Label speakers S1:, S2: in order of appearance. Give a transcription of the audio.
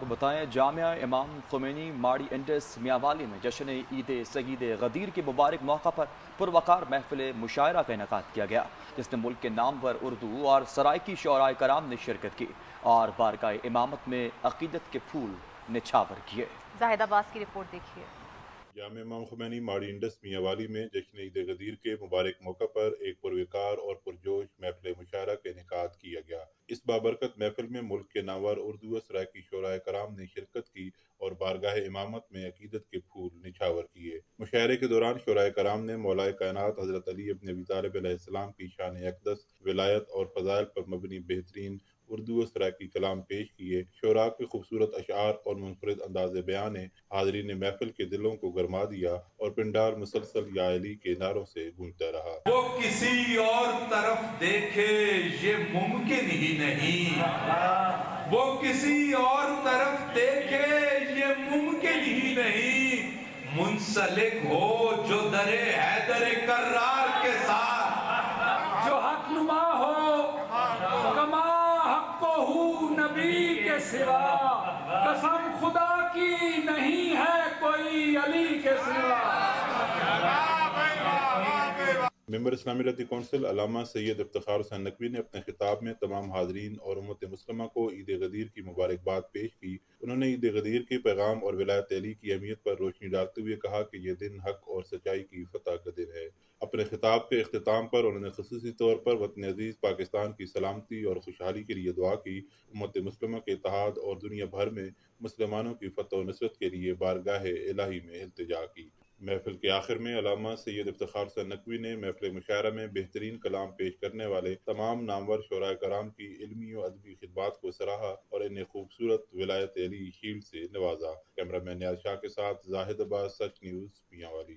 S1: بتائیں جامعہ امام خمینی ماڑی انڈس میاوالی میں جشن عید سعید غدیر کے مبارک موقع پر پروقار محفل مشاعرہ کا انعقاد کیا گیا، جس میں ملک کے نامور اردو اور سرائیکی شعراء کرام نے شرکت کی اور بارگاہ امامت میں عقیدت کے پھول نچھاور کیے۔
S2: زاہد عباس کی رپورٹ دیکھیے۔
S3: جامع امام خمینی ماڑی انڈس میاوالی میں جشن عید غدیر کے مبارک موقع پر ایک پروقار اور پرجوش محفل مشاعرہ کا انعقاد کیا گیا۔ اس بابرکت محفل میں ملک کے نامور اردو و سرائیکی شعراء کرام نے شرکت کی اور بارگاہ امامت میں عقیدت کے پھول نچھاور کیے۔ مشاعرے کے دوران شعراء کرام نے مولا کائنات حضرت علی ابن ابی طالب علیہ السلام کی شان اقدس، ولایت اور فضائل پر مبنی بہترین اردو و سرائیکی کلام پیش کیے۔ شعراء کے خوبصورت اشعار اور منفرد انداز بیان نے حاضرین محفل کے دلوں کو گرما دیا اور پنڈال مسلسل یا علی کے نعروں سے گونجتا رہا۔
S4: وہ کسی اور طرف دیکھے یہ ممکن ہی نہیں، وہ کسی اور طرف دیکھے یہ ممکن ہی نہیں، منسلک ہو جو در حیدر کرار کے ساتھ، جو حق نما ہو کما حق ہو نبی کے سوا، قسم خدا کی نہیں ہے کوئی علی کے سوا۔
S3: ممبر اسلامی رتی کونسل علامہ سید افتخار حسین نقوی نے اپنے خطاب میں تمام حاضرین اور امت مسلمہ کو عید غدیر کی مبارکباد پیش کی۔ انہوں نے عید غدیر کے پیغام اور ولایت علی کی اہمیت پر روشنی ڈالتے ہوئے کہا کہ یہ دن حق اور سچائی کی فتح کا دن ہے۔ اپنے خطاب کے اختتام پر انہوں نے خصوصی طور پر وطن عزیز پاکستان کی سلامتی اور خوشحالی کے لیے دعا کی، امت مسلمہ کے اتحاد اور دنیا بھر میں مسلمانوں کی فتح و نصرت کے لیے بارگاہ الہی میں التجا کی۔ محفل کے آخر میں علامہ سید افتخار حسین نقوی نے محفل مشاعرہ میں بہترین کلام پیش کرنے والے تمام نامور شعراء کرام کی علمی و ادبی خدمات کو سراہا اور انہیں خوبصورت ولایت علی شیلڈ سے نوازا۔ کیمرہ مین نیاز شاہ کے ساتھ زاہد عباس، سچ نیوز، میاں والی۔